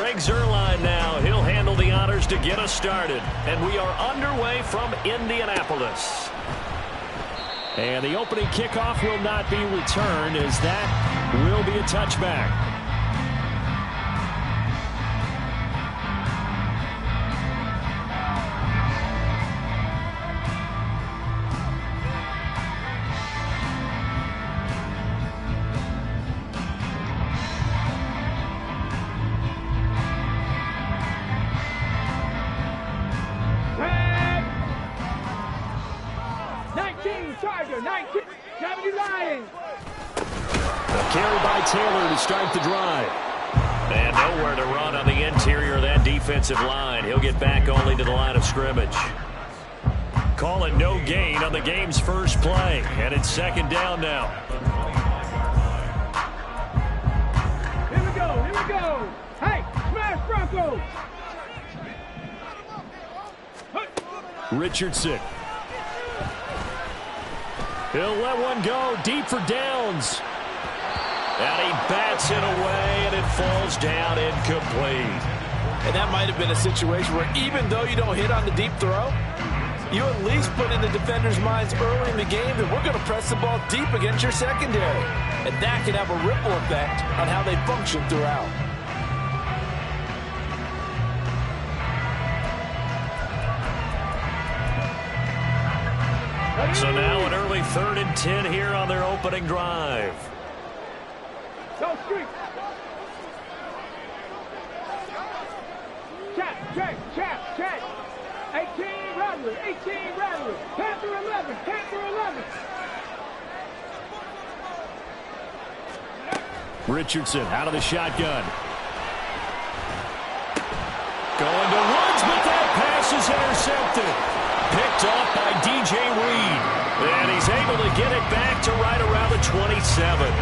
Greg Zuerlein now. He'll handle the honors to get us started. And we are underway from Indianapolis. And the opening kickoff will not be returned, as that will be a touchback. Carry by Taylor to start the drive. And nowhere to run on the interior of that defensive line. He'll get back only to the line of scrimmage. Call it no gain on the game's first play. And it's second down now. Here we go, here we go. Hey, smash Broncos. Richardson. He'll let one go deep for downs. And he bats it away, and it falls down incomplete. And that might have been a situation where even though you don't hit on the deep throw, you at least put in the defenders' minds early in the game that we're going to press the ball deep against your secondary. And that can have a ripple effect on how they function throughout. So now an early 3rd and 10 here on their opening drive. Go street. Check. 18 Rattler. Panther 11. Richardson out of the shotgun. Going to Woods, but that pass is intercepted. Picked off by DJ Reed. And he's able to get it back to right around the 27.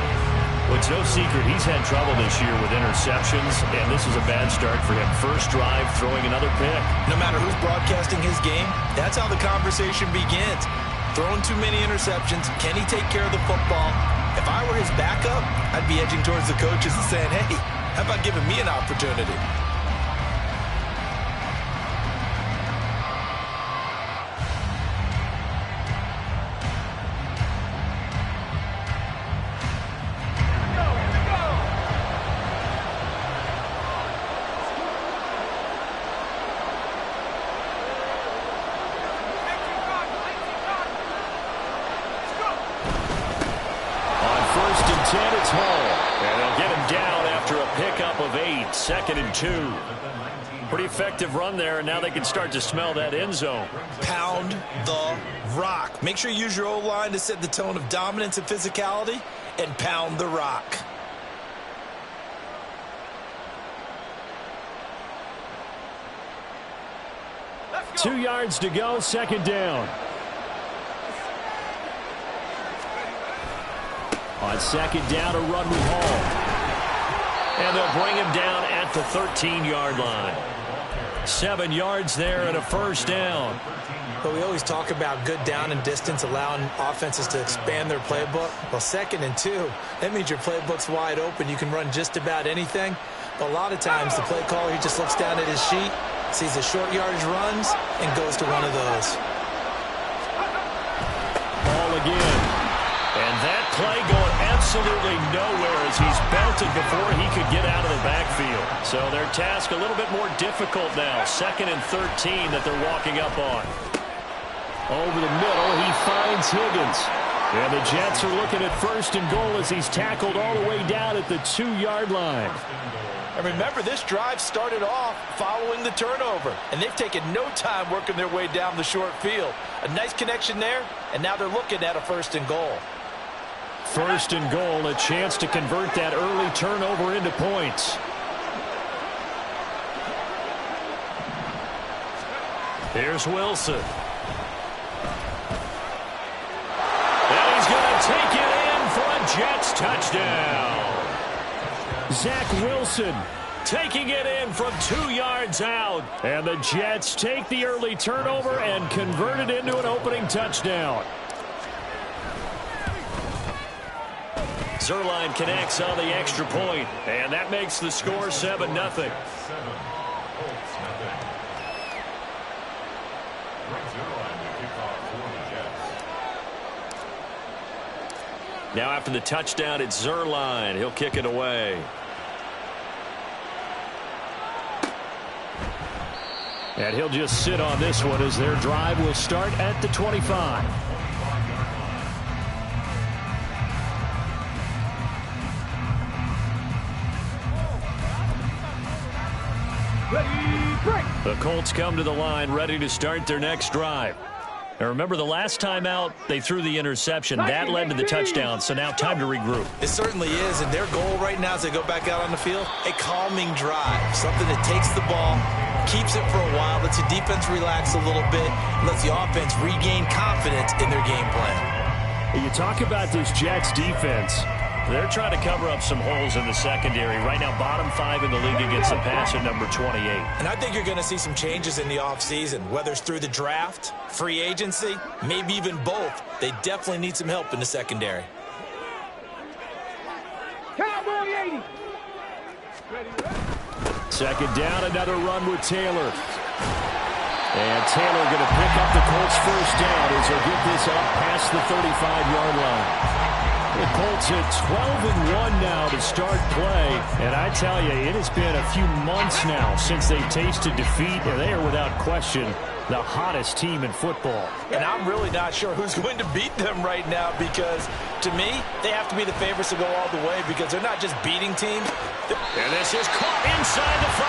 Well, it's no secret he's had trouble this year with interceptions, and this is a bad start for him. First drive, throwing another pick. No matter who's broadcasting his game, that's how the conversation begins. Throwing too many interceptions, can he take care of the football? If I were his backup, I'd be edging towards the coaches and saying, hey, how about giving me an opportunity? It's Hall, and they'll get him down after a pickup of 8, 2nd and 2. Pretty effective run there, and now they can start to smell that end zone. Pound the rock. Make sure you use your O-line to set the tone of dominance and physicality, and pound the rock. Go. 2 yards to go, second down. On second down, a run with Hall. And they'll bring him down at the 13-yard line. 7 yards there and a first down. But we always talk about good down and distance, allowing offenses to expand their playbook. Well, 2nd and 2, that means your playbook's wide open. You can run just about anything. But a lot of times, the play caller, he just looks down at his sheet, sees the short yardage runs, and goes to one of those. Ball again. And that play going absolutely nowhere as he's belted before he could get out of the backfield. So their task a little bit more difficult now. 2nd and 13 that they're walking up on. Over the middle, he finds Higgins. And the Jets are looking at 1st and goal as he's tackled all the way down at the 2-yard line. And remember, this drive started off following the turnover. And they've taken no time working their way down the short field. A nice connection there, and now they're looking at a 1st and goal. 1st and goal, a chance to convert that early turnover into points. Here's Wilson. And he's going to take it in for a Jets touchdown. Zach Wilson taking it in from 2 yards out. And the Jets take the early turnover and convert it into an opening touchdown. Zerline connects on the extra point, and that makes the score 7-0. Now after the touchdown, it's Zerline. He'll kick it away. And he'll just sit on this one as their drive will start at the 25. Ready, break. The Colts come to the line ready to start their next drive. Now remember, the last time out, they threw the interception. That led to the touchdown, so now time to regroup. It certainly is, and their goal right now as they go back out on the field, a calming drive, something that takes the ball, keeps it for a while, lets the defense relax a little bit, lets the offense regain confidence in their game plan. You talk about this Jets defense. They're trying to cover up some holes in the secondary. Right now, bottom 5 in the league against the pass at number 28. And I think you're going to see some changes in the offseason, whether it's through the draft, free agency, maybe even both. They definitely need some help in the secondary. Cowboy 80. Second down, another run with Taylor. And Taylor going to pick up the Colts' first down as they'll get this up past the 35-yard line. The Colts at 12-1 now to start play. And I tell you, it has been a few months now since they've tasted defeat, and they are without question the hottest team in football. And I'm really not sure who's going to beat them right now because, to me, they have to be the favorites to go all the way because they're not just beating teams. And this is caught inside the 5.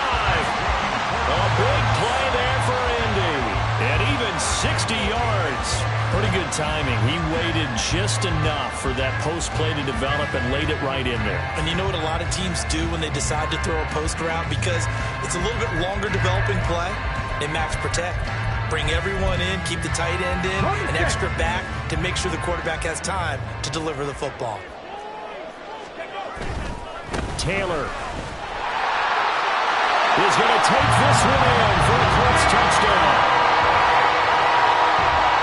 A big play there for Indy. And even 60 yards. Pretty good timing. He waited just enough for that post play to develop and laid it right in there. And you know what a lot of teams do when they decide to throw a post route? Because it's a little bit longer developing play. They max protect. Bring everyone in, keep the tight end in, an extra back to make sure the quarterback has time to deliver the football. Taylor is going to take this one in for a Colts touchdown.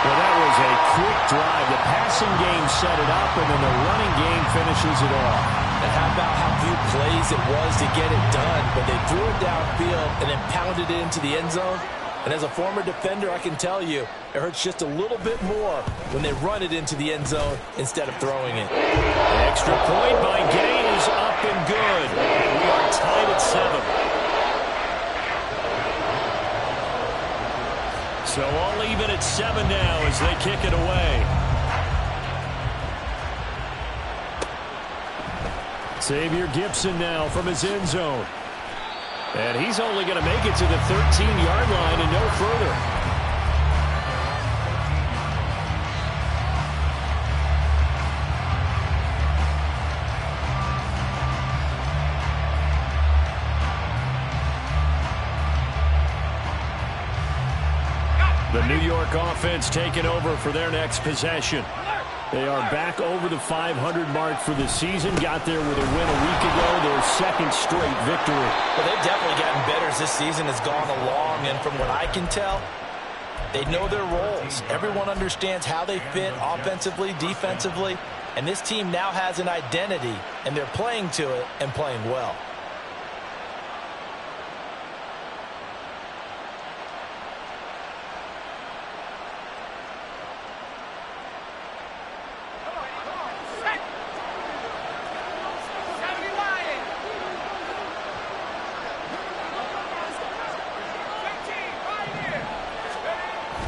Well, that was a quick drive. The passing game set it up, and then the running game finishes it off. And how about how few plays it was to get it done, but they threw it downfield and then pounded it into the end zone. And as a former defender, I can tell you, it hurts just a little bit more when they run it into the end zone instead of throwing it. An extra point by Gain is up and good. And we are tied at 7. So all even at 7 now as they kick it away. Xavier Gibson now from his end zone. And he's only going to make it to the 13-yard line and no further. The New York offense taking over for their next possession. They are back over the 500 mark for the season. Got there with a win a week ago, their second straight victory. Well, they've definitely gotten better as this season has gone along, and from what I can tell, they know their roles. Everyone understands how they fit offensively, defensively, and this team now has an identity, and they're playing to it and playing well.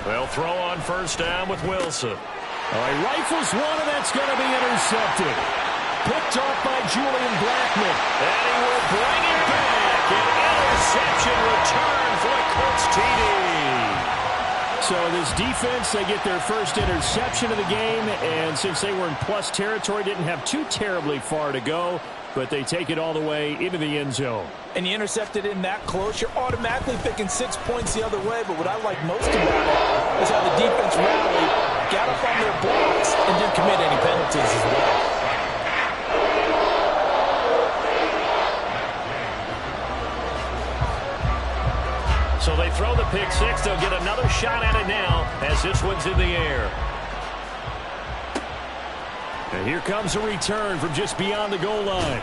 They'll throw on first down with Wilson. He rifles one, and that's going to be intercepted. Picked off by Julian Blackman. And he will bring it back. An interception return for the Colts TD. So this defense, they get their first interception of the game, and since they were in plus territory, didn't have too terribly far to go, but they take it all the way into the end zone. And you intercepted in that close, you're automatically thinking 6 points the other way, but what I like most about it is how the defense rallied, got up on their blocks, and didn't commit any penalties as well. So they throw the pick six. They'll get another shot at it now as this one's in the air. And here comes a return from just beyond the goal line.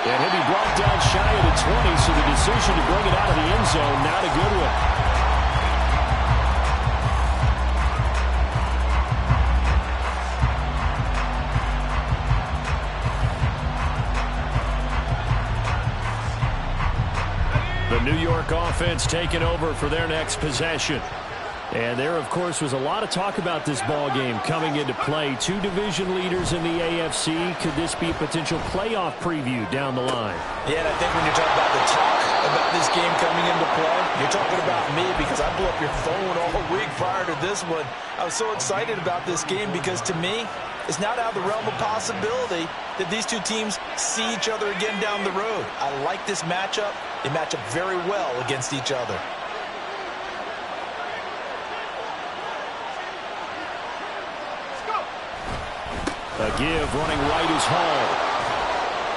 And he'll be brought down shy of the 20, so the decision to bring it out of the end zone, not a good one. The New York offense taking over for their next possession. And there, of course, was a lot of talk about this ball game coming into play. Two division leaders in the AFC. Could this be a potential playoff preview down the line? Yeah, and I think when you're talking about the talk about this game coming into play, you're talking about me because I blew up your phone all week prior to this one. I was so excited about this game because, to me, it's not out of the realm of possibility that these two teams see each other again down the road. I like this matchup. They match up very well against each other. A give running right is Hall.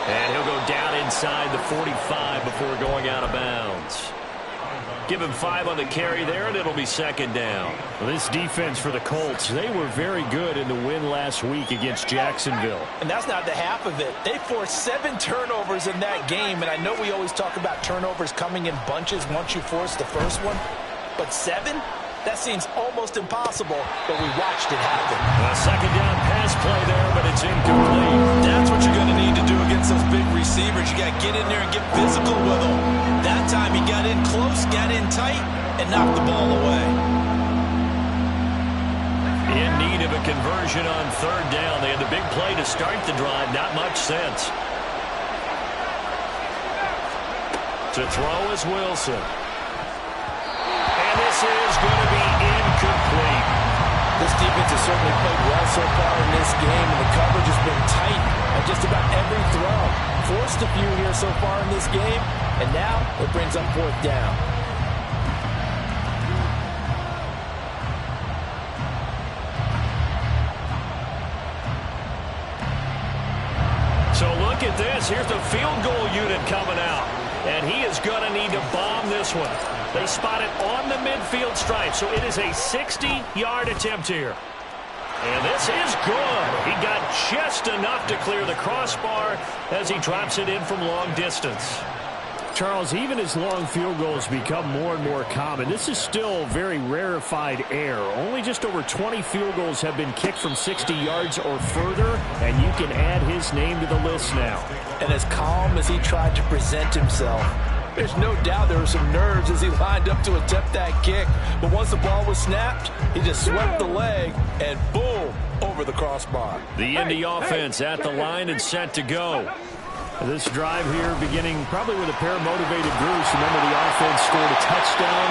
And he'll go down inside the 45 before going out of bounds. Give him 5 on the carry there, and it'll be second down. Well, this defense for the Colts, they were very good in the win last week against Jacksonville. And that's not the half of it. They forced 7 turnovers in that game, and I know we always talk about turnovers coming in bunches once you force the first one, but 7? That seems almost impossible, but we watched it happen. A second down pass play there, but it's incomplete. That's what you're going to need to do against those big receivers. You got to get in there and get physical with them. That time he got in close, got in tight, and knocked the ball away. In need of a conversion on third down. They had the big play to start the drive. Not much sense. To throw is Wilson. This is going to be incomplete. This defense has certainly played well so far in this game, and the coverage has been tight on just about every throw. Forced a few here so far in this game, and now it brings up fourth down. So look at this. Here's the field goal unit coming out, and he is going to need to bomb this one. They spot it on the midfield stripe, so it is a 60-yard attempt here. And this is good. He got just enough to clear the crossbar as he drops it in from long distance. Charles, even as long field goals become more and more common, this is still very rarefied air. Only just over 20 field goals have been kicked from 60 yards or further, and you can add his name to the list now. And as calm as he tried to present himself, there's no doubt there were some nerves as he lined up to attempt that kick. But once the ball was snapped, he just swept the leg and boom, over the crossbar. The Indy offense at the line and set to go. This drive here beginning probably with a pair of motivated Bruce. Remember, the offense scored a touchdown.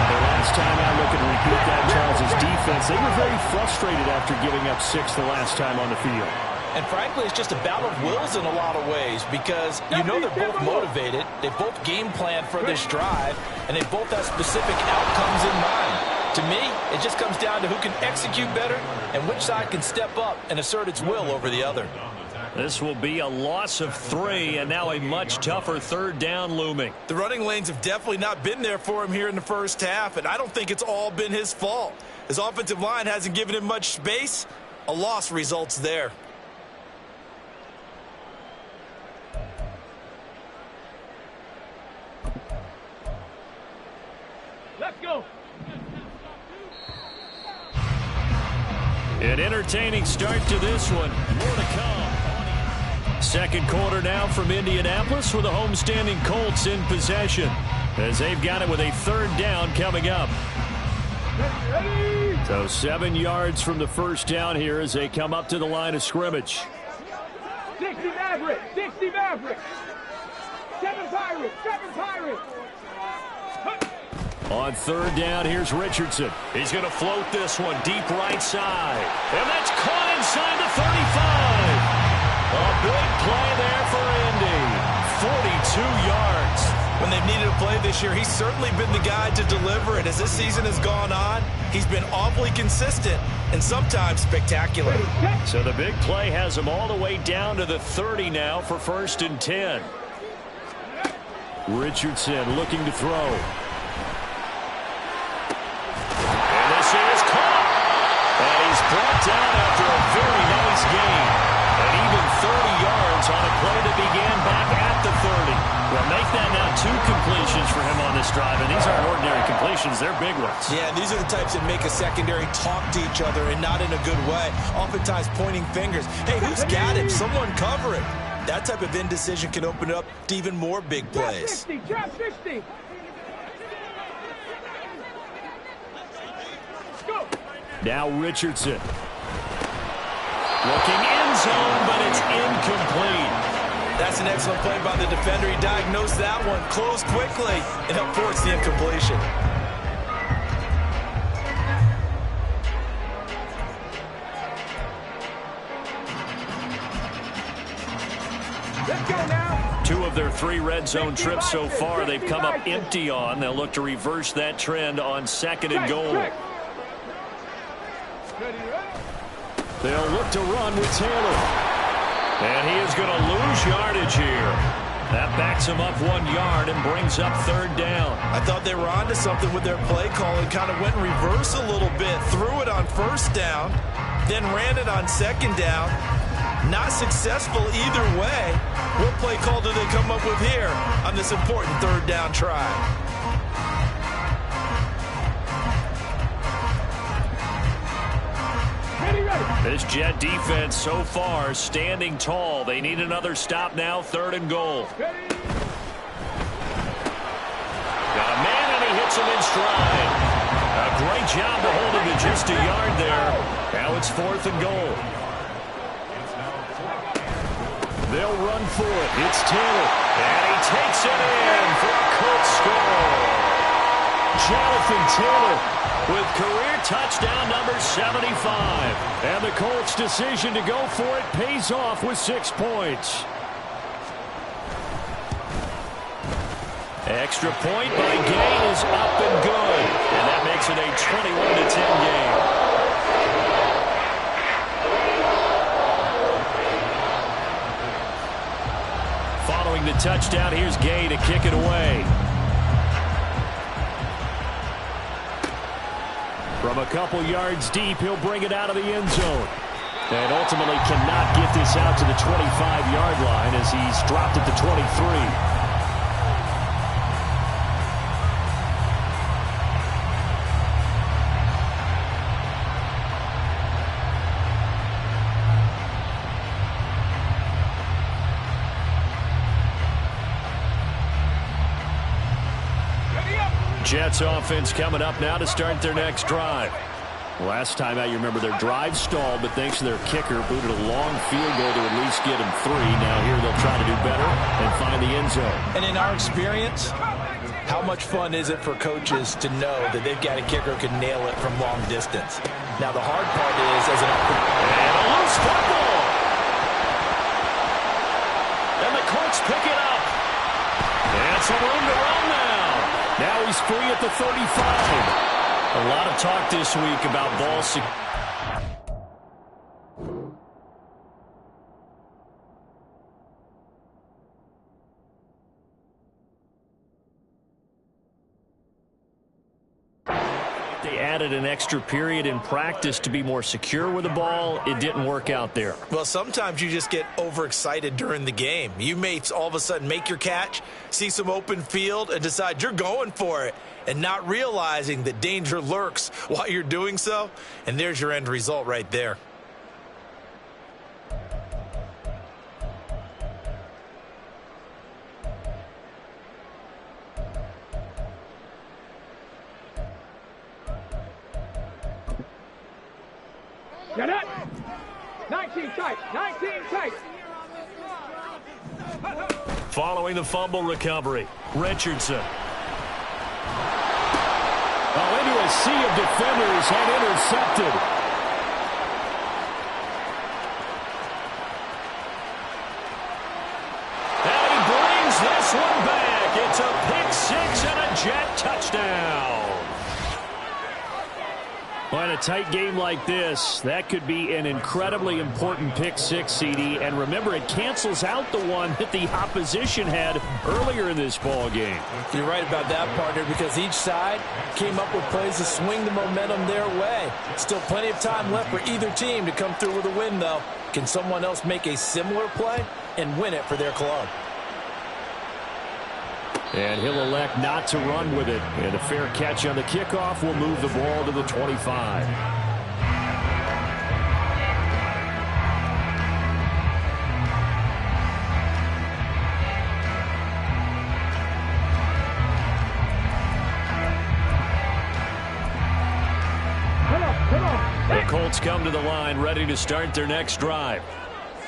The last time I look and repeat that, Charles' defense, they were very frustrated after giving up 6 the last time on the field. And frankly, it's just a battle of wills in a lot of ways because you know they're both motivated, they both game plan for this drive, and they both have specific outcomes in mind. To me, it just comes down to who can execute better and which side can step up and assert its will over the other. This will be a loss of 3, and now a much tougher third down looming. The running lanes have definitely not been there for him here in the first half, and I don't think it's all been his fault. His offensive line hasn't given him much space. A loss results there. Let's go. An entertaining start to this one. More to come. Second quarter now from Indianapolis with the homestanding Colts in possession as they've got it with a third down coming up. So 7 yards from the first down here as they come up to the line of scrimmage. 60 Maverick, 60 Maverick. 7 Pirates, 7 Pirates. On third down, here's Richardson. He's going to float this one deep right side. And that's caught inside the 35. A big play there for Indy. 42 yards. When they've needed a play this year, he's certainly been the guy to deliver it. As this season has gone on, he's been awfully consistent and sometimes spectacular. So the big play has him all the way down to the 30 now for 1st and 10. Richardson looking to throw. And this is caught. And he's brought down after a very nice game. this drive, and these aren't ordinary completions. They're big ones. Yeah, and these are the types that make a secondary talk to each other and not in a good way. Oftentimes pointing fingers. Hey, who's got him? Someone cover it. That type of indecision can open up to even more big plays. Drop 60. Go. Now Richardson. Looking end zone, but it's incomplete. That's an excellent play by the defender. He diagnosed that one, closed quickly, and helped force the incompletion. Let's go now. 2 of their 3 red zone trips so far they've come up empty on. They'll look to reverse that trend on 2nd and goal. They'll look to run with Taylor. And he is going to lose yardage here. That backs him up 1 yard and brings up 3rd down. I thought they were onto something with their play call and kind of went in reverse a little bit. Threw it on 1st down, then ran it on 2nd down. Not successful either way. What play call do they come up with here on this important 3rd down try? This Jet defense so far standing tall. They need another stop now. 3rd and goal. Got a man and he hits him in stride. A great job to hold him to just a yard there. Now it's 4th and goal. They'll run for it. It's Taylor. And he takes it in for a Colts score. Jonathan Taylor with career touchdown number 75. And the Colts' decision to go for it pays off with 6 points. Extra point by Gay is up and good. And that makes it a 21-10 game. Following the touchdown, here's Gay to kick it away. From a couple yards deep, he'll bring it out of the end zone. And ultimately cannot get this out to the 25-yard line as he's dropped at the 23. Jets offense coming up now to start their next drive. Last time out, you remember their drive stalled, but thanks to their kicker, booted a long field goal to at least get them 3. Now here they'll try to do better and find the end zone. And in our experience, how much fun is it for coaches to know that they've got a kicker who can nail it from long distance? Now the hard part is as an and a loose football. And the Colts pick it up. And some room to run now. Now he's free at the 35. A lot of talk this week about ball security. They added an extra period in practice to be more secure with the ball. It didn't work out there. Well, sometimes you just get overexcited during the game. You may all of a sudden make your catch, see some open field, and decide you're going for it, and not realizing that danger lurks while you're doing so. And there's your end result right there. Get it. 19 tight. 19 tight. Following the fumble recovery, Richardson. Oh, into a sea of defenders and intercepted. And he brings this one back. It's a pick 6 and a Jet touchdown. Well, in a tight game like this, that could be an incredibly important pick 6, CD. And remember, it cancels out the one that the opposition had earlier in this ball game. You're right about that, partner, because each side came up with plays to swing the momentum their way. Still plenty of time left for either team to come through with a win, though. Can someone else make a similar play and win it for their club? And he'll elect not to run with it. And a fair catch on the kickoff will move the ball to the 25. The Colts come to the line ready to start their next drive.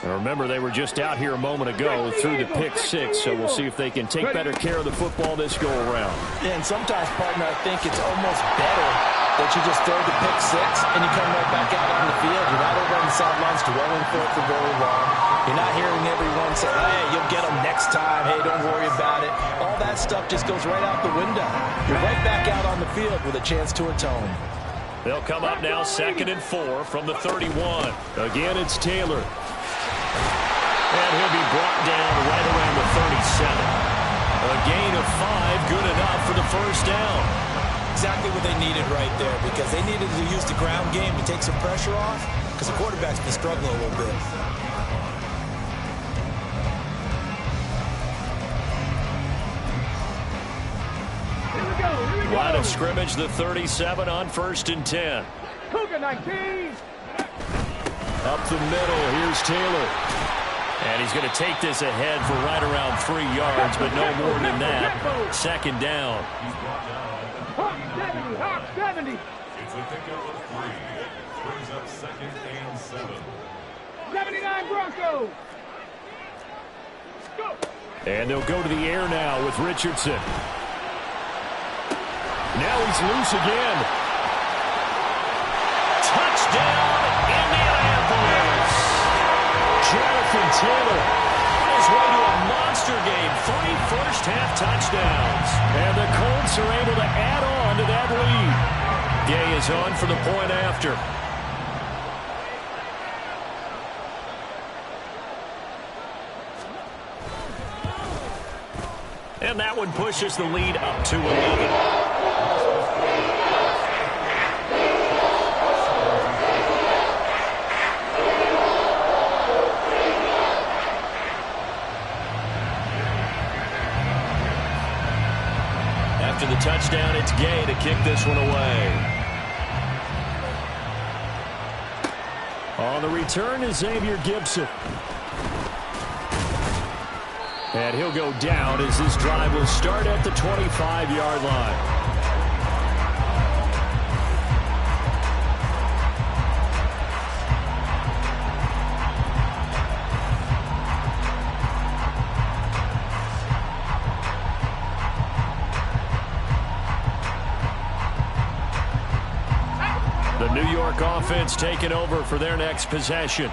Remember, they were just out here a moment ago through the pick six, so we'll see if they can take better care of the football this go-around. Yeah, and sometimes, partner, I think it's almost better that you just throw the pick six and you come right back out on the field. You're not over on the sidelines dwelling for it for very long. You're not hearing everyone say, hey, you'll get them next time. Hey, don't worry about it. All that stuff just goes right out the window. You're right back out on the field with a chance to atone. They'll come up now 2nd and 4 from the 31. Again, it's Taylor. And he'll be brought down right around the 37. A gain of 5, good enough for the first down. Exactly what they needed right there, because they needed to use the ground game to take some pressure off, because the quarterback's been struggling a little bit. Line of scrimmage, the 37 on 1st and 10. Cougar 19. Up the middle, here's Taylor. And he's going to take this ahead for right around 3 yards, but no more than that. 2nd down. Hawk 70, Hawk 70. It's a pickup of 3. Brings up 2nd and 7. 79 Broncos. Go. And they'll go to the air now with Richardson. Now he's loose again. Touchdown, Indianapolis. Jonathan Taylor on his way to a monster game. 3 first-half touchdowns. And the Colts are able to add on to that lead. Gay is on for the point after. And that one pushes the lead up to 11. After the touchdown, it's Gay to kick this one away. On the return is Xavier Gibson. And he'll go down as this drive will start at the 25-yard line. The New York offense taking over for their next possession.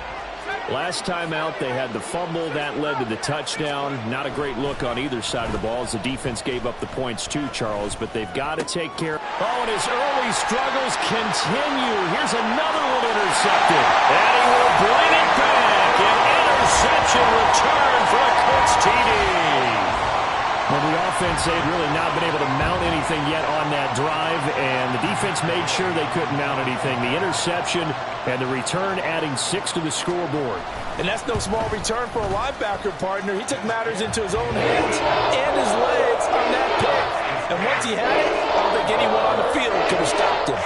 Last time out, they had the fumble. That led to the touchdown. Not a great look on either side of the ball as the defense gave up the points too, Charles, but they've got to take care. Oh, and his early struggles continue. Here's another one intercepted. And he will bring it back. An interception return for a Colts TD. Well, the offense, they had really not been able to mount anything yet on that drive, and the defense made sure they couldn't mount anything. The interception and the return adding 6 to the scoreboard. And that's no small return for a linebacker, partner. He took matters into his own hands and his legs on that pick. And once he had it, I don't think anyone on the field could have stopped him.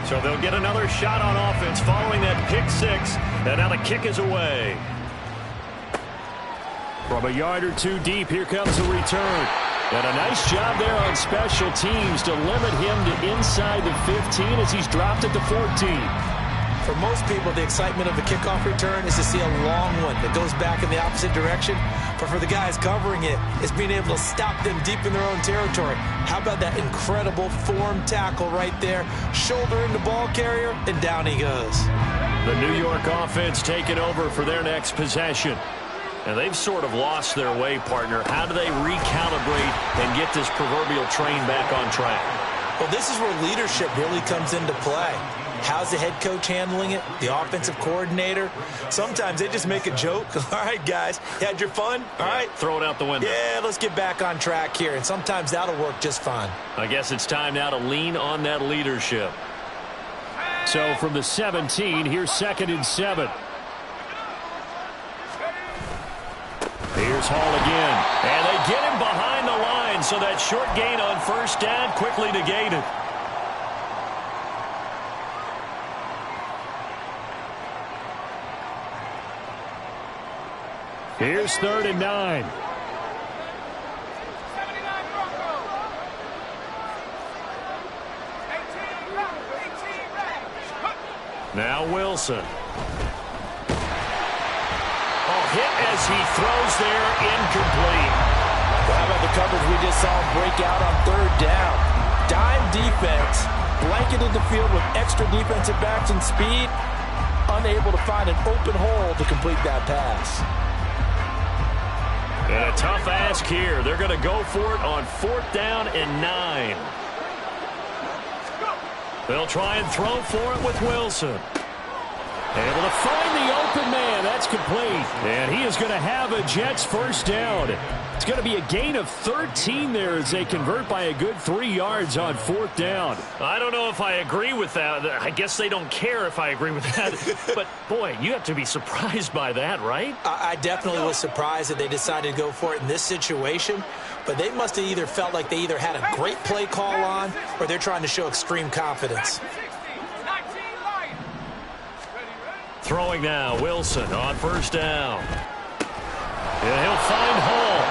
So they'll get another shot on offense following that pick 6. And now the kick is away. From a yard or 2 deep, here comes the return. And a nice job there on special teams to limit him to inside the 15 as he's dropped at the 14. For most people, the excitement of the kickoff return is to see a long one that goes back in the opposite direction. But for the guys covering it, it's being able to stop them deep in their own territory. How about that incredible form tackle right there? Shoulder in the ball carrier, and down he goes. The New York offense taking over for their next possession. And they've sort of lost their way, partner. How do they recalibrate and get this proverbial train back on track? Well, this is where leadership really comes into play. How's the head coach handling it? The offensive coordinator? Sometimes they just make a joke. All right, guys, you had your fun? All right. Throw it out the window. Yeah, let's get back on track here. And sometimes that'll work just fine. I guess it's time now to lean on that leadership. So from the 17, here's 2nd and 7. Here's Hall again. And they get him behind the line, so that short gain on first down quickly negated. Here's 3rd and 9. Now Wilson. Hit as he throws there, incomplete. How about the coverage we just saw him break out on 3rd down? Dime defense, blanketed the field with extra defensive backs and speed, unable to find an open hole to complete that pass. And a tough ask here. They're going to go for it on 4th down and 9. They'll try and throw for it with Wilson. Able to find the open man. That's complete. And he is going to have a Jets first down. It's going to be a gain of 13 there as they convert by a good 3 yards on 4th down. I don't know if I agree with that. I guess they don't care if I agree with that. But, boy, you have to be surprised by that, right? I definitely was surprised that they decided to go for it in this situation. But they must have either felt like they either had a great play call on or they're trying to show extreme confidence. Throwing now, Wilson on first down. And he'll find Hall.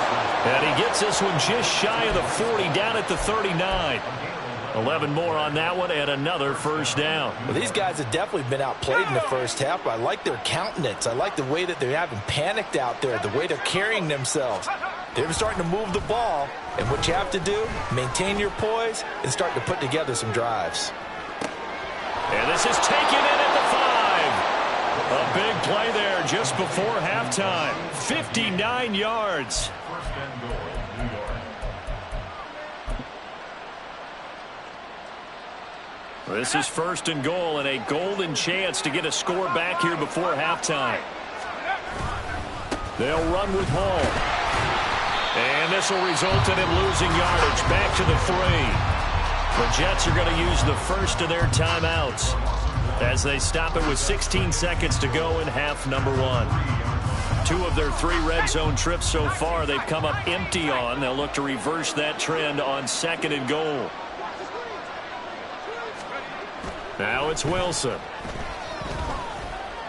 And he gets this one just shy of the 40, down at the 39. 11 more on that one, and another first down. Well, these guys have definitely been outplayed in the first half, but I like their countenance. I like the way that they haven't panicked out there, the way they're carrying themselves. They're starting to move the ball, and what you have to do, maintain your poise and start to put together some drives. And this is taken in at the 5. A big play there just before halftime. 59 yards. First and goal, New York. This is 1st and goal and a golden chance to get a score back here before halftime. They'll run with Hall. And this will result in him losing yardage back to the 3. The Jets are going to use the first of their timeouts as they stop it with 16 seconds to go in half number 1. 2 of their 3 red zone trips so far they've come up empty on. They'll look to reverse that trend on 2nd and goal. Now it's Wilson.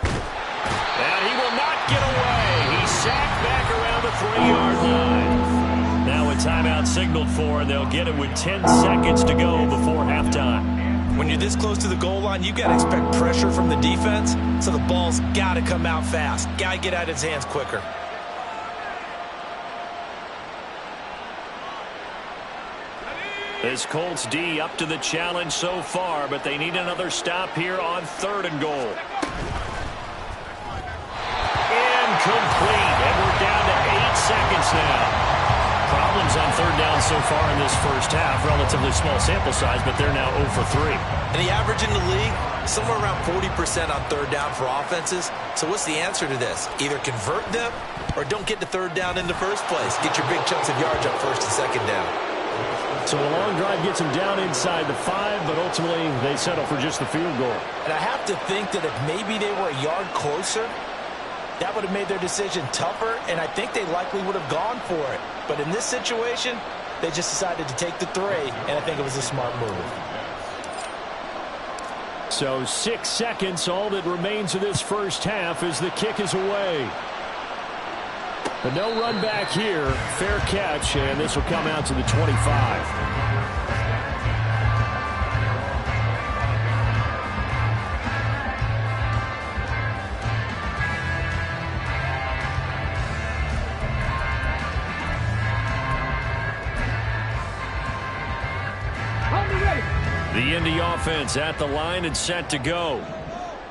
And he will not get away. He's sacked back around the 3-yard line. Now a timeout signaled for, and they'll get it with 10 seconds to go before halftime. When you're this close to the goal line, you've got to expect pressure from the defense, so the ball's got to come out fast. Got to get out of his hands quicker. This Colts D up to the challenge so far, but they need another stop here on 3rd and goal. Incomplete, and we're down to 8 seconds now. Problems on 3rd down so far in this first half. Relatively small sample size, but they're now 0 for 3. And the average in the league, somewhere around 40% on 3rd down for offenses. So what's the answer to this? Either convert them or don't get to 3rd down in the first place. Get your big chunks of yards on 1st and 2nd down. So a long drive gets them down inside the 5, but ultimately they settle for just the field goal. And I have to think that if maybe they were a yard closer, that would have made their decision tougher, and I think they likely would have gone for it. But in this situation, they just decided to take the 3, and I think it was a smart move. So 6 seconds, all that remains of this first half as the kick is away. But no run back here. Fair catch, and this will come out to the 25. The Indy offense at the line and set to go.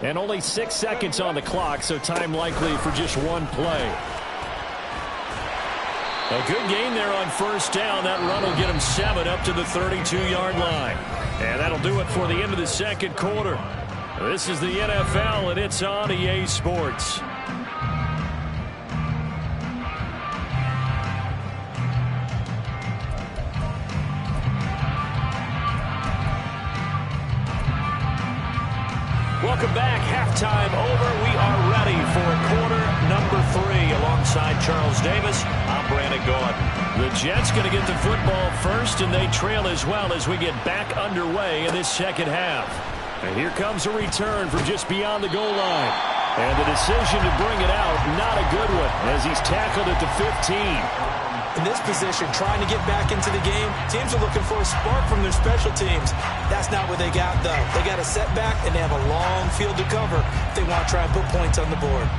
And only 6 seconds on the clock, so time likely for just one play. A good gain there on first down. That run will get him 7 up to the 32-yard line. And that'll do it for the end of the second quarter. This is the NFL, and it's on EA Sports. Welcome back. Halftime over. We are ready for quarter number 3 alongside Charles Davis. I'm Brandon Gaudin. The Jets going to get the football first, and they trail as well as we get back underway in this second half. And here comes a return from just beyond the goal line. And the decision to bring it out, not a good one, as he's tackled at the 15. In this position, trying to get back into the game, teams are looking for a spark from their special teams. That's not what they got, though. They got a setback, and they have a long field to cover if they want to try and put points on the board.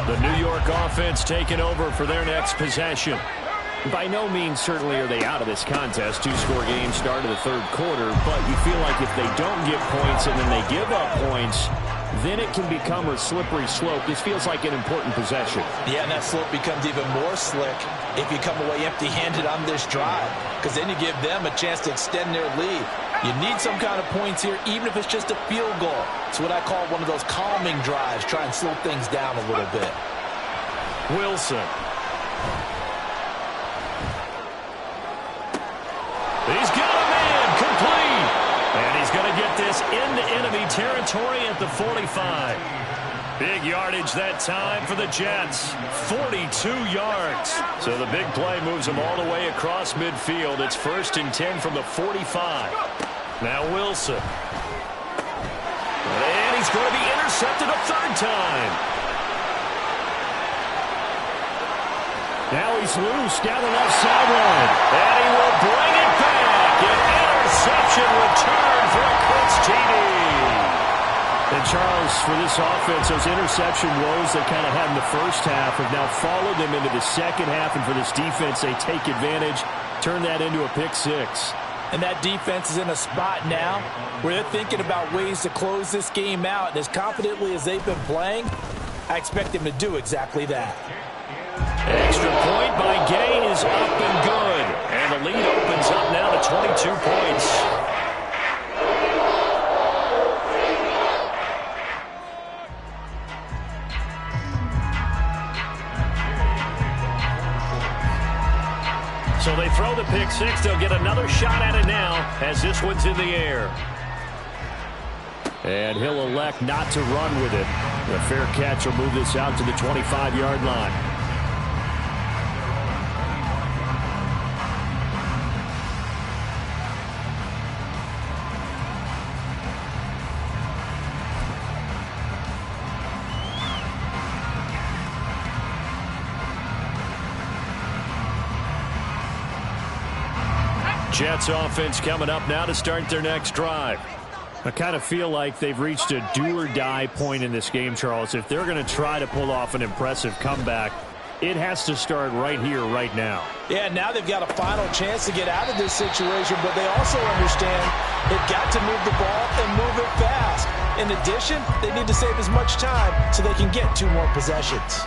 The New York offense taking over for their next possession. By no means certainly are they out of this contest. 2-score game start of the third quarter, but you feel like if they don't get points and then they give up points, then it can become a slippery slope. This feels like an important possession. Yeah, and that slope becomes even more slick if you come away empty-handed on this drive, because then you give them a chance to extend their lead. You need some kind of points here, even if it's just a field goal. It's what I call one of those calming drives. Try and slow things down a little bit. Wilson. He's got a man complete. And he's going to get this into enemy territory at the 45. Big yardage that time for the Jets. 42 yards. So the big play moves them all the way across midfield. It's 1st and 10 from the 45. Now Wilson. And he's going to be intercepted a 3rd time. Now he's loose down the left sideline. And he will bring it back. An interception return for a Colts TD. And Charles, for this offense, those interception woes they kind of had in the first half have now followed them into the second half. And for this defense, they take advantage, turn that into a pick 6. And that defense is in a spot now where they're thinking about ways to close this game out. And as confidently as they've been playing, I expect them to do exactly that. Extra point by Gay is up and good. And the lead opens up now to 22 points. So they throw the pick 6. They'll get another shot at it now as this one's in the air. And he'll elect not to run with it. The fair catch will move this out to the 25-yard line. Jets offense coming up now to start their next drive. I kind of feel like they've reached a do-or-die point in this game, Charles. If they're going to try to pull off an impressive comeback, it has to start right here, right now. Yeah, now they've got a final chance to get out of this situation, but they also understand they've got to move the ball and move it fast. In addition, they need to save as much time so they can get 2 more possessions.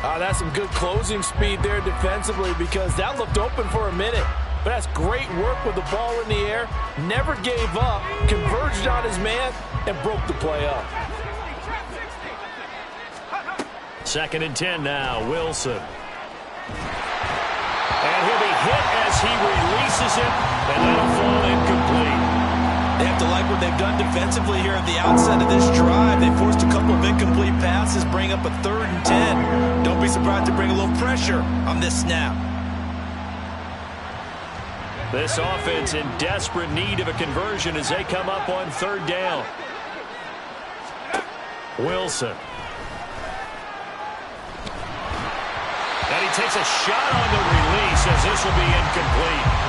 That's some good closing speed there defensively, because that looked open for a minute. But that's great work with the ball in the air. Never gave up, converged on his man, and broke the play up. 2nd and 10 now, Wilson. And he'll be hit as he releases it, and that'll fall incomplete. They have to like what they've done defensively here at the outset of this drive. They forced a couple of incomplete passes, bring up a 3rd and 10. Don't be surprised to bring a little pressure on this snap. This offense in desperate need of a conversion as they come up on 3rd down. Wilson. And he takes a shot on the release as this will be incomplete.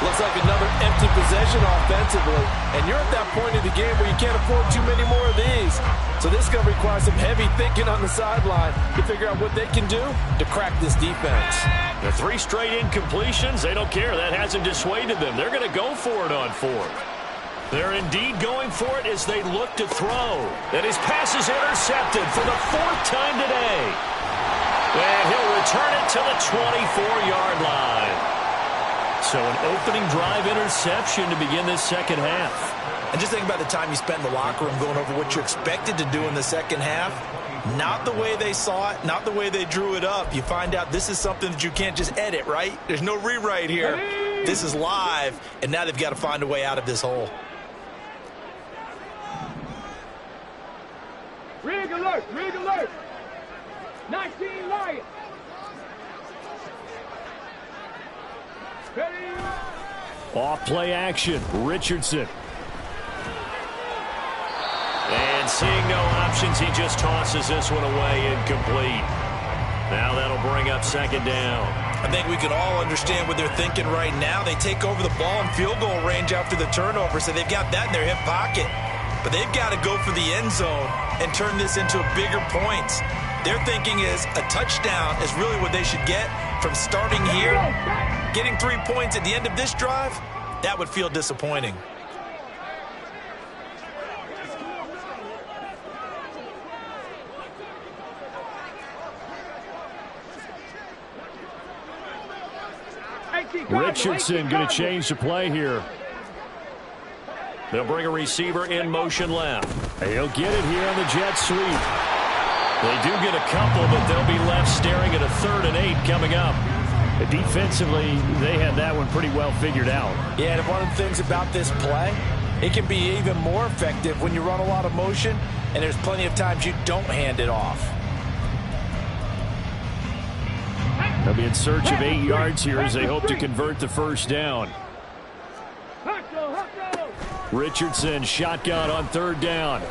Looks like another empty possession offensively. And you're at that point in the game where you can't afford too many more of these. So this is going to require some heavy thinking on the sideline to figure out what they can do to crack this defense. The 3 straight incompletions, they don't care. That hasn't dissuaded them. They're going to go for it on 4th. They're indeed going for it as they look to throw. And his pass is intercepted for the 4th time today. And he'll return it to the 24-yard line. So an opening drive interception to begin this second half. And just think about the time you spent in the locker room going over what you expected to do in the second half. Not the way they saw it, not the way they drew it up. You find out this is something that you can't just edit, right? There's no rewrite here. This is live, and now they've got to find a way out of this hole. Rig alert! Rig alert! 19 Lions. Ready? Off play action. Richardson. And seeing no options, he just tosses this one away incomplete. Now that'll bring up second down. I think we can all understand what they're thinking right now. They take over the ball in field goal range after the turnover, so they've got that in their hip pocket. But they've got to go for the end zone and turn this into bigger points. Their thinking is a touchdown is really what they should get from starting here. Getting 3 points at the end of this drive, that would feel disappointing. Richardson going to change the play here. They'll bring a receiver in motion left. He'll get it here on the jet sweep. They do get a couple, but they'll be left staring at a 3rd and 8 coming up. Defensively, they had that one pretty well figured out. Yeah, and one of the things about this play, it can be even more effective when you run a lot of motion, and there's plenty of times you don't hand it off. They'll be in search of 8 yards here as they hope to convert the first down. Richardson shotgun on 3rd down.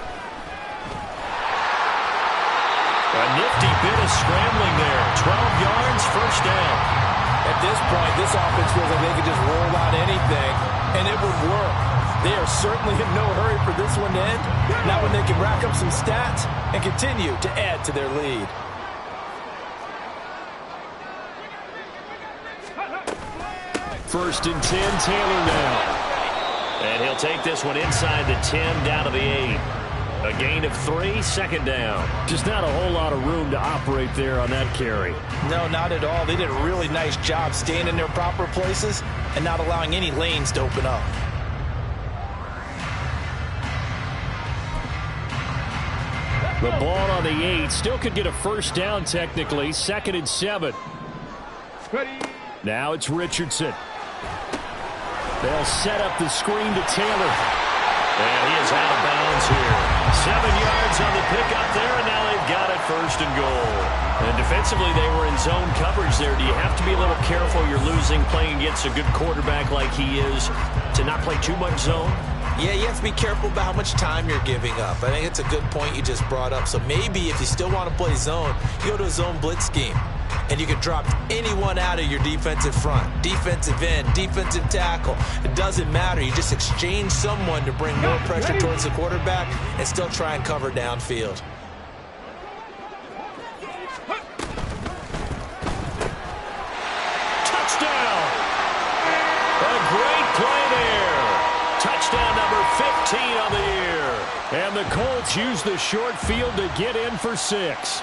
A nifty bit of scrambling there. 12 yards, first down. At this point, this offense feels like they could just roll out anything, and it would work. They are certainly in no hurry for this one to end. Not when they can rack up some stats and continue to add to their lead. First and 10, Taylor now. And he'll take this one inside the 10, down to the 8. A gain of 3, second down. Just not a whole lot of room to operate there on that carry. No, not at all. They did a really nice job staying in their proper places and not allowing any lanes to open up. The ball on the 8. Still could get a first down technically. 2nd and 7. Now it's Richardson. They'll set up the screen to Taylor. And he is out of bounds here. 7 yards on the pickup there, and now they've got it 1st and goal. And defensively, they were in zone coverage there. Do you have to be a little careful? You're losing playing against a good quarterback like he is to not play too much zone? Yeah, you have to be careful about how much time you're giving up. I think it's a good point you just brought up. So maybe if you still want to play zone, you go to a zone blitz scheme. And you can drop anyone out of your defensive front, defensive end, defensive tackle. It doesn't matter. You just exchange someone to bring more pressure towards the quarterback and still try and cover downfield. Touchdown! A great play there. Touchdown number 15 on the year. And the Colts use the short field to get in for 6.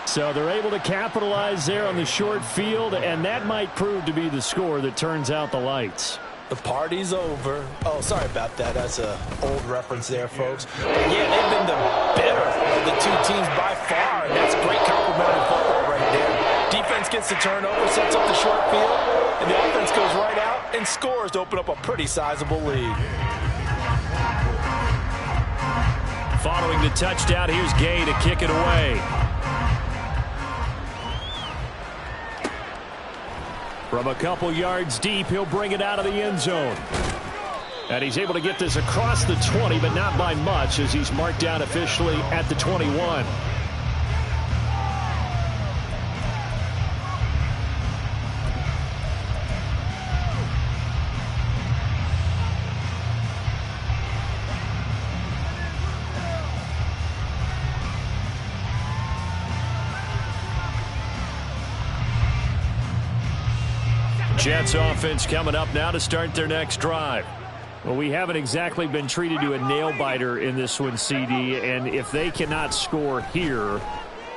So they're able to capitalize there on the short field, and that might prove to be the score that turns out the lights. The party's over. Oh, sorry about that. That's an old reference there, folks. But yeah, they've been the better of the two teams by far, and that's great complimentary football right there. Defense gets the turnover, sets up the short field, and the offense goes right out and scores to open up a pretty sizable lead. Following the touchdown, here's Gay to kick it away. From a couple yards deep, he'll bring it out of the end zone. And he's able to get this across the 20, but not by much, as he's marked down officially at the 21. Jets offense coming up now to start their next drive. Well, we haven't exactly been treated to a nail-biter in this one, CD, and if they cannot score here,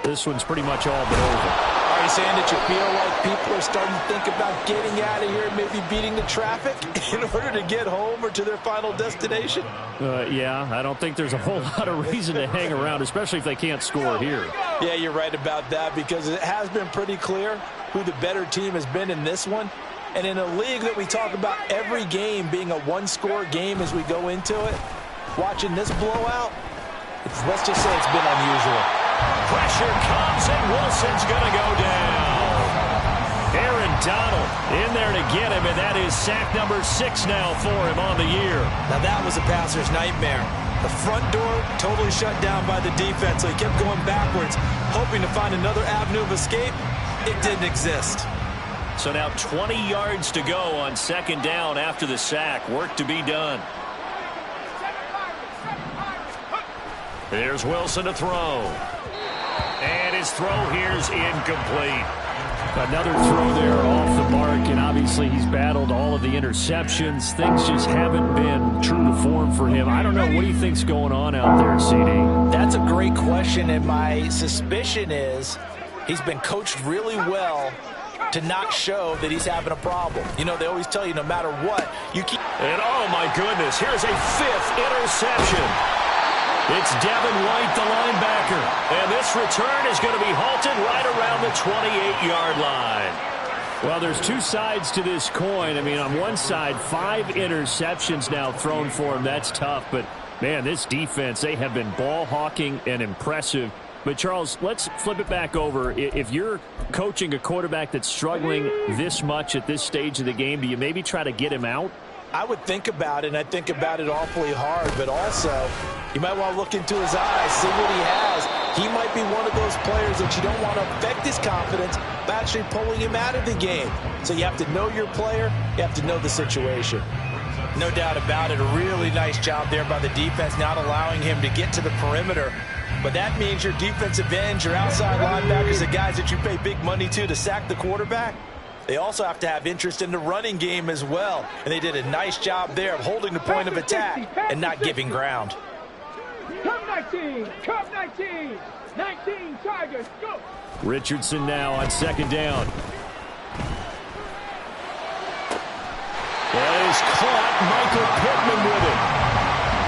this one's pretty much all but over. Are you saying that you feel like people are starting to think about getting out of here, maybe beating the traffic in order to get home or to their final destination? Yeah, I don't think there's a whole lot of reason to hang around, especially if they can't score here. Yeah, you're right about that, because it has been pretty clear who the better team has been in this one. And in a league that we talk about every game being a one-score game as we go into it, watching this blowout, let's just say it's been unusual. Pressure comes, and Wilson's going to go down. Aaron Donald in there to get him, and that is sack number 6 now for him on the year. Now that was a passer's nightmare. The front door totally shut down by the defense, so he kept going backwards, hoping to find another avenue of escape. It didn't exist. So now 20 yards to go on second down after the sack. Work to be done. Here's Wilson to throw. And his throw here's incomplete. Another throw there off the mark, and obviously he's battled all of the interceptions. Things just haven't been true to form for him. I don't know. What do you think's going on out there, CD? That's a great question, and my suspicion is he's been coached really well to not show that he's having a problem. You know, they always tell you no matter what, you keep... And oh my goodness, here's a 5th interception. It's Devin White, the linebacker. And this return is going to be halted right around the 28-yard line. Well, there's two sides to this coin. I mean, on one side, 5 interceptions now thrown for him. That's tough. But, man, this defense, they have been ball hawking and impressive. But, Charles, let's flip it back over. If you're coaching a quarterback that's struggling this much at this stage of the game, do you maybe try to get him out? I would think about it, and I think about it awfully hard, but also you might want to look into his eyes, see what he has. He might be one of those players that you don't want to affect his confidence by actually pulling him out of the game. So you have to know your player, you have to know the situation. No doubt about it, a really nice job there by the defense, not allowing him to get to the perimeter. But that means your defensive ends, your outside linebackers, the guys that you pay big money to sack the quarterback, they also have to have interest in the running game as well. And they did a nice job there of holding the point of attack and not giving ground. Come 19, come 19, 19 Tigers, go. Richardson now on second down. That is caught. Michael Pittman with it.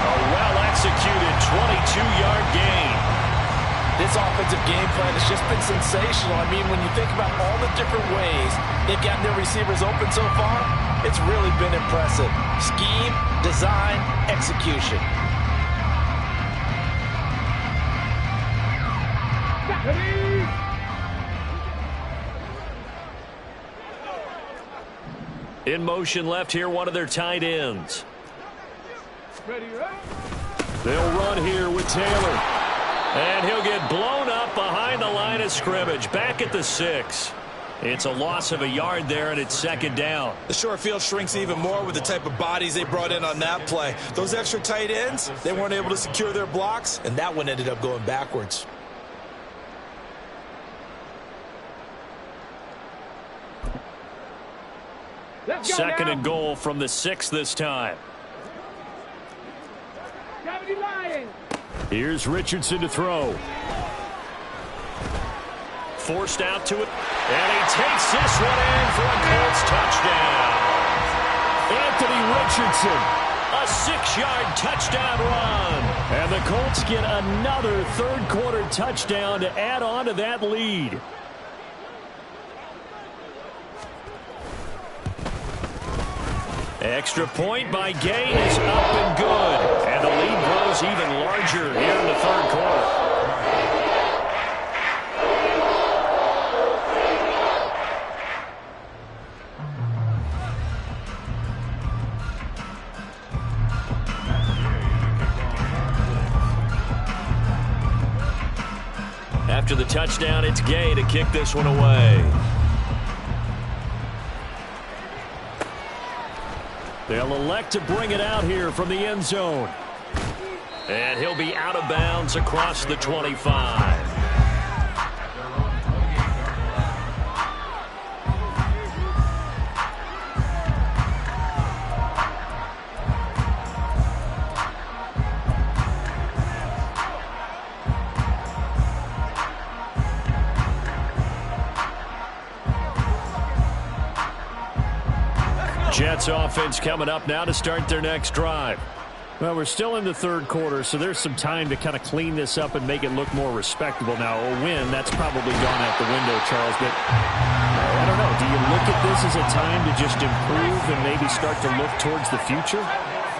A well-executed 22-yard gain. This offensive game plan has just been sensational. I mean, when you think about all the different ways they've gotten their receivers open so far, it's really been impressive. Scheme, design, execution. In motion left here, one of their tight ends. They'll run here with Taylor. And he'll get blown up behind the line of scrimmage. Back at the 6. It's a loss of a yard there, and it's second down. The short field shrinks even more with the type of bodies they brought in on that play. Those extra tight ends, they weren't able to secure their blocks, and that one ended up going backwards. Second and goal from the 6 this time. Here's Richardson to throw. Forced out to it. And he takes this one in for a Colts touchdown. Anthony Richardson. A 6-yard touchdown run. And the Colts get another third-quarter touchdown to add on to that lead. Extra point by Gay is up and good. And the lead grows even larger here in the third quarter. After the touchdown, it's Gay to kick this one away. They'll elect to bring it out here from the end zone. And he'll be out of bounds across the 25. Jets offense coming up now to start their next drive. Well, we're still in the third quarter, so there's some time to kind of clean this up and make it look more respectable. Now, a win, that's probably gone out the window, Charles, but I don't know. Do you look at this as a time to just improve and maybe start to look towards the future?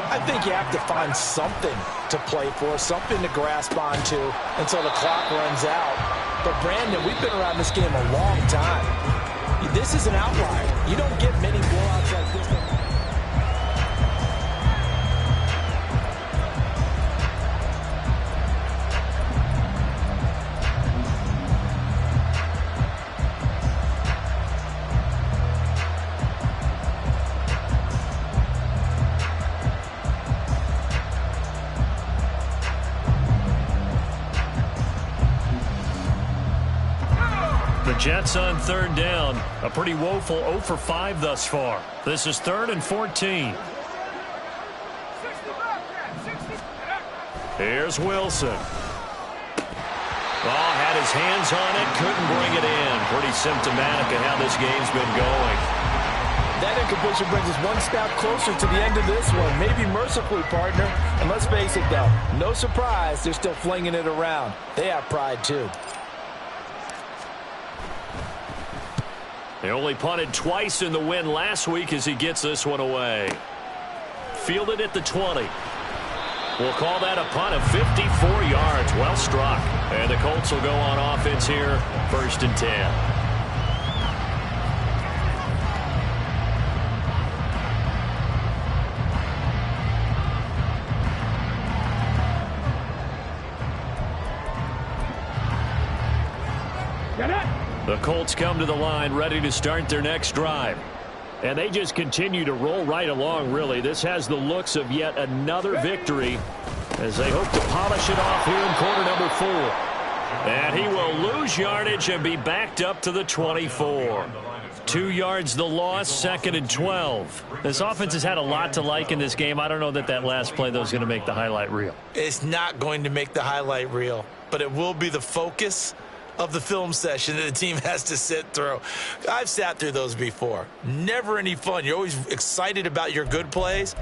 I think you have to find something to play for, something to grasp onto until the clock runs out. But, Brandon, we've been around this game a long time. This is an outlier. You don't get many blowouts like this. Jets on third down. A pretty woeful 0 for 5 thus far. This is 3rd and 14. Here's Wilson. Oh, had his hands on it, couldn't bring it in. Pretty symptomatic of how this game's been going. That incompletion brings us one step closer to the end of this one. Maybe mercifully, partner. And let's face it, though, no surprise, they're still flinging it around. They have pride, too. They only punted twice in the win last week as he gets this one away. Fielded at the 20. We'll call that a punt of 54 yards. Well struck. And the Colts will go on offense here, 1st and 10. The Colts come to the line ready to start their next drive. And they just continue to roll right along, really. This has the looks of yet another victory as they hope to polish it off here in quarter number 4. And he will lose yardage and be backed up to the 24. 2 yards the loss, 2nd and 12. This offense has had a lot to like in this game. I don't know that last play, though, is going to make the highlight reel. It's not going to make the highlight reel, but it will be the focus of the film session that the team has to sit through. I've sat through those before. Never any fun. You're always excited about your good plays,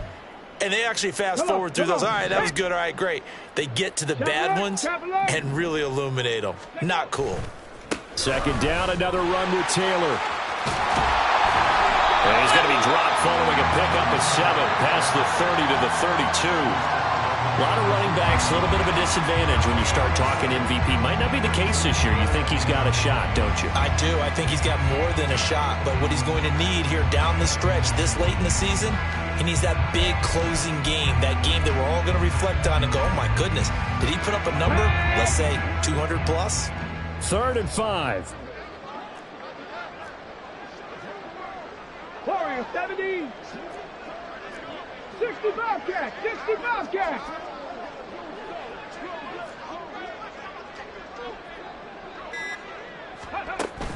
and they actually fast forward through those. All right, that was good. All right, great. They get to the bad ones and really illuminate them. Not cool. 2nd down, another run with Taylor. And he's going to be dropped following a pickup of 7 past the 30 to the 32. A lot of running backs, a little bit of a disadvantage when you start talking MVP. Might not be the case this year. You think he's got a shot, don't you? I do. I think he's got more than a shot. But what he's going to need here down the stretch this late in the season, he needs that big closing game, that game that we're all going to reflect on and go, oh, my goodness, did he put up a number, let's say, 200 plus? 3rd and 5. Warrior 70. 65 catch. 65 catch.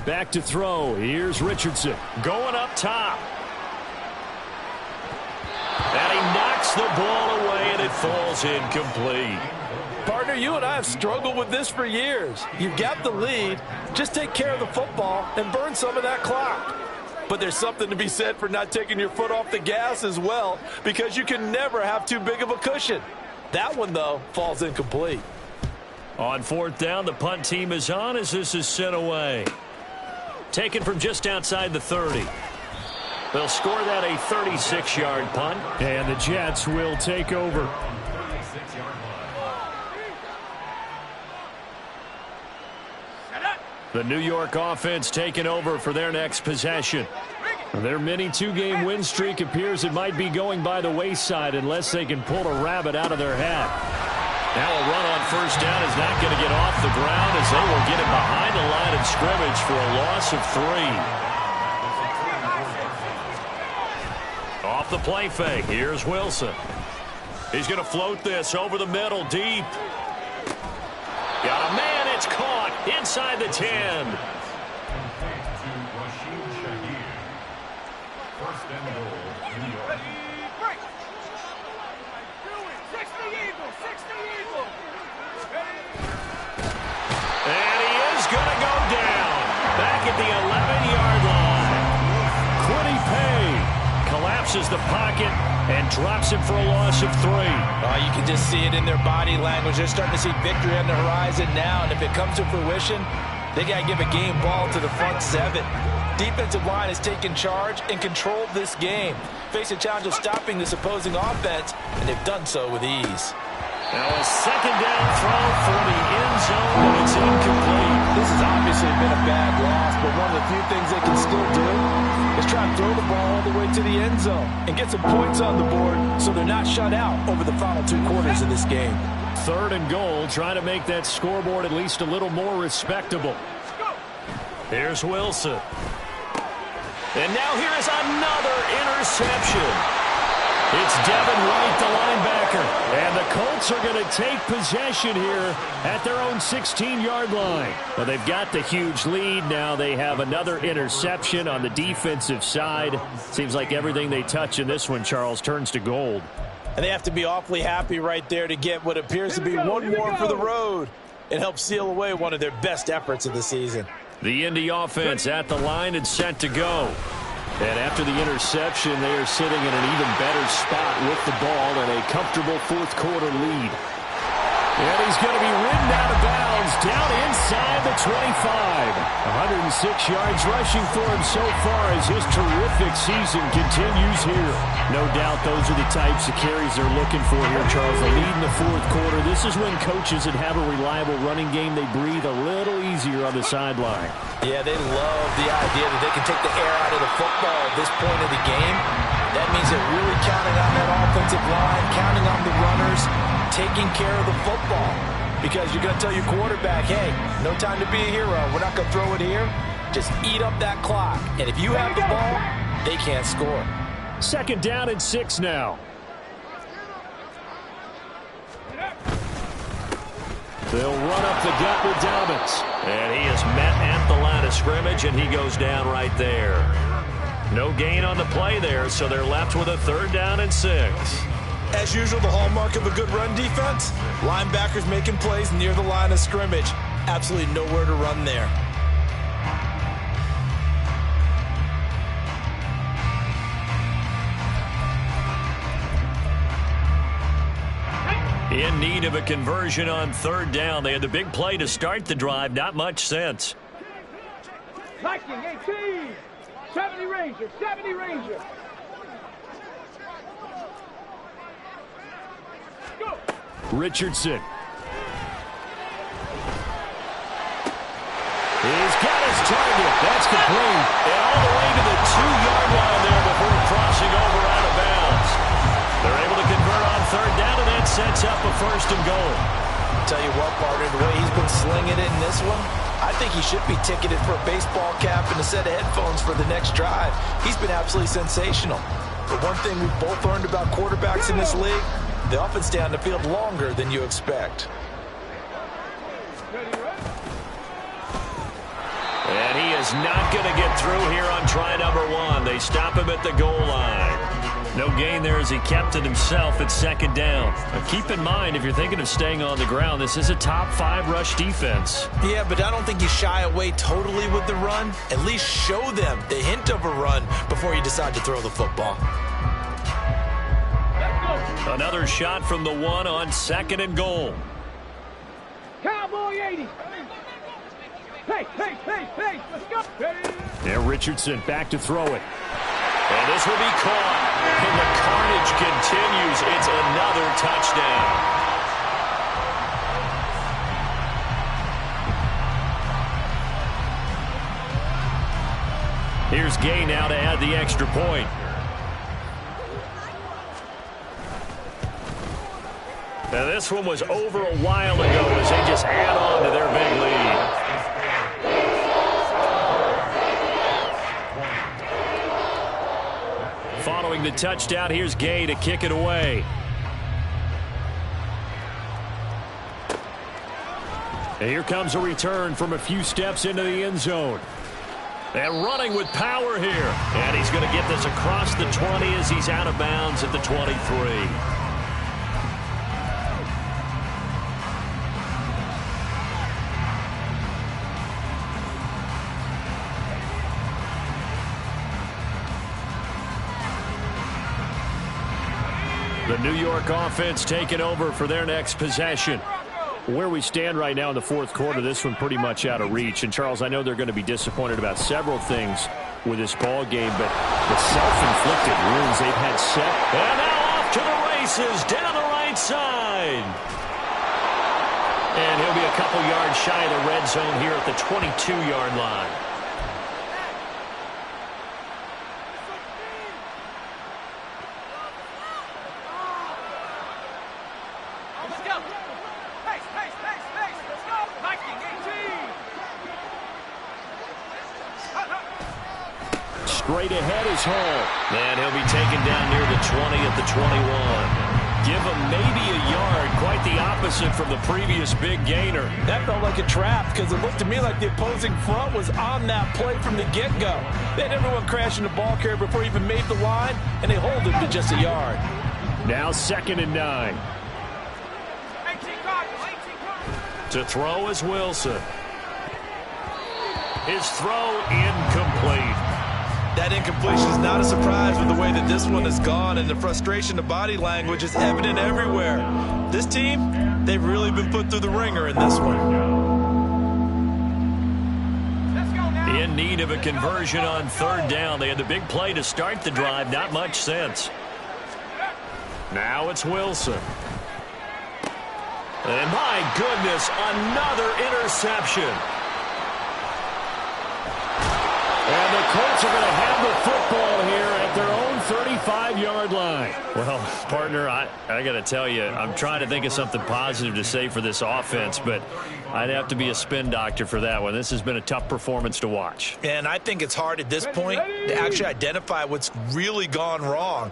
Back to throw. Here's Richardson. Going up top. And he knocks the ball away, and it falls incomplete. Partner, you and I have struggled with this for years. You've got the lead. Just take care of the football and burn some of that clock. But there's something to be said for not taking your foot off the gas as well, because you can never have too big of a cushion. That one, though, falls incomplete. On 4th down, the punt team is on as this is sent away. Taken from just outside the 30. They'll score that a 36-yard punt. And the Jets will take over. The New York offense taking over for their next possession. Their mini 2-game win streak appears it might be going by the wayside unless they can pull a rabbit out of their hat. Now a run on 1st down is not going to get off the ground as they will get it behind the line of scrimmage for a loss of 3. Off the play fake, here's Wilson. He's going to float this over the middle, deep. Got a man, it's caught inside the 10. And he is going to go down back at the 11-yard line. Quiddy Pay collapses the pocket and drops him for a loss of 3. You can just see it in their body language. They're starting to see victory on the horizon now, and if it comes to fruition, they got to give a game ball to the front 7. defensive line has taken charge and controlled this game. Face a challenge of stopping this opposing offense, and they've done so with ease. Now a second down throw for the end zone, and it's incomplete. This has obviously been a bad loss, but one of the few things they can still do is try to throw the ball all the way to the end zone and get some points on the board so they're not shut out over the final 2 quarters of this game. 3rd and goal, trying to make that scoreboard at least a little more respectable. Here's Wilson. And now here is another interception. It's Devin White, the linebacker. And the Colts are going to take possession here at their own 16-yard line. Well, they've got the huge lead. Now they have another interception on the defensive side. Seems like everything they touch in this one, Charles, turns to gold. And they have to be awfully happy right there to get what appears to be one more for the road and help seal away one of their best efforts of the season. The Indy offense at the line and set to go. And after the interception, they are sitting in an even better spot with the ball and a comfortable 4th quarter lead. And he's going to be ridden out of bounds down inside the 25. 106 yards rushing for him so far as his terrific season continues here. No doubt those are the types of carries they're looking for here, Charles. They lead in the 4th quarter. This is when coaches that have a reliable running game, they breathe a little easier on the sideline. Yeah, they love the idea that they can take the air out of the football at this point of the game. That means they're really counting on that offensive line, counting on the runners, taking care of the football. Because you're going to tell your quarterback, hey, no time to be a hero. We're not going to throw it here. Just eat up that clock. And if you have the ball, they can't score. 2nd down and 6 now. They'll run up the gut with Dobbins. And he is met at the line of scrimmage, and he goes down right there. No gain on the play there, so they're left with a 3rd down and 6. As usual, the hallmark of a good run defense, linebackers making plays near the line of scrimmage. Absolutely nowhere to run there. In need of a conversion on 3rd down. They had the big play to start the drive. Not much sense. Viking 18. 70 Ranger. 70 Ranger. Go. Richardson. He's got his target. That's complete. And all the way to the 2-yard line there before crossing over out of bounds. They're able to convert on 3rd down, and that sets up a 1st and goal. Tell you what, partner, the way he's been slinging it in this one, I think he should be ticketed for a baseball cap and a set of headphones for the next drive. He's been absolutely sensational. But one thing we've both learned about quarterbacks in this league, they often stay on the field longer than you expect. And he is not going to get through here on try number 1. They stop him at the goal line. No gain there as he kept it himself at 2nd down. Now keep in mind, if you're thinking of staying on the ground, this is a top 5 rush defense. Yeah, but I don't think you shy away totally with the run. At least show them the hint of a run before you decide to throw the football. Another shot from the 1 on 2nd and goal. Cowboy 80. Hey, hey, hey, hey, let's go. And Richardson back to throw it. And this will be caught. And the carnage continues. It's another touchdown. Here's Gay now to add the extra point. Now this one was over a while ago as they just add on to their big lead. Following the touchdown, here's Gay to kick it away. And here comes a return from a few steps into the end zone. And running with power here. And he's going to get this across the 20 as he's out of bounds at the 23. The New York offense taking over for their next possession. Where we stand right now in the 4th quarter, this one pretty much out of reach. And, Charles, I know they're going to be disappointed about several things. with this ball game, but the self-inflicted wounds they've had set. And now off to the races down the right side. And he'll be a couple yards shy of the red zone here at the 22-yard line. Straight ahead is Hall. And he'll be taken down near the 20 at the 21. Give him maybe a yard. Quite the opposite from the previous big gainer. That felt like a trap because it looked to me like the opposing front was on that play from the get-go. They had everyone crashing the ball carrier before he even made the line, and they hold him to just a yard. Now 2nd and 9. To throw is Wilson. His throw incomplete. That incompletion is not a surprise with the way that this one has gone, and the frustration, the body language is evident everywhere. This team, they've really been put through the ringer in this one. In need of a conversion on 3rd down. They had the big play to start the drive. Not much sense. Now it's Wilson. And my goodness, another interception. And the Colts are going to have the football here at their own 35-yard line. Well, partner, I got to tell you, I'm trying to think of something positive to say for this offense, but I'd have to be a spin doctor for that one. This has been a tough performance to watch. And I think it's hard at this point to actually identify what's really gone wrong.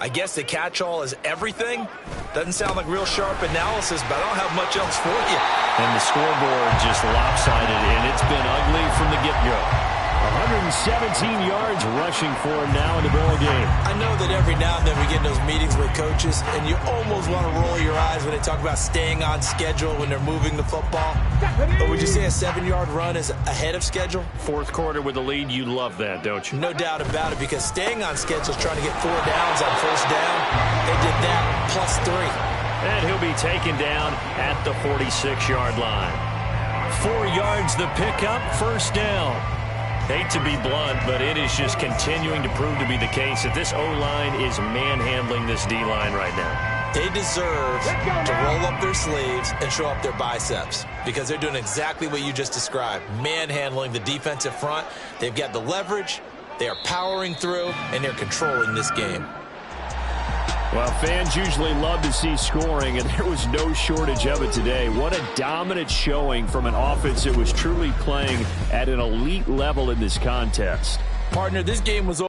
I guess the catch-all is everything. Doesn't sound like real sharp analysis, but I don't have much else for you. And the scoreboard just lopsided, and it's been ugly from the get-go. 117 yards rushing for him now in the ball game. I know that every now and then we get in those meetings with coaches, and you almost want to roll your eyes when they talk about staying on schedule when they're moving the football. But would you say a 7-yard run is ahead of schedule? 4th quarter with the lead, you love that, don't you? No doubt about it, because staying on schedule is trying to get 4 downs on 1st down. They did that plus 3. And he'll be taken down at the 46-yard line. 4 yards the pickup, 1st down. Hate to be blunt, but it is just continuing to prove to be the case that this O-line is manhandling this D-line right now. They deserve to roll up their sleeves and show up their biceps because they're doing exactly what you just described, manhandling the defensive front. They've got the leverage, they are powering through, and they're controlling this game. Well, fans usually love to see scoring, and there was no shortage of it today. What a dominant showing from an offense that was truly playing at an elite level in this contest. Partner, this game was over.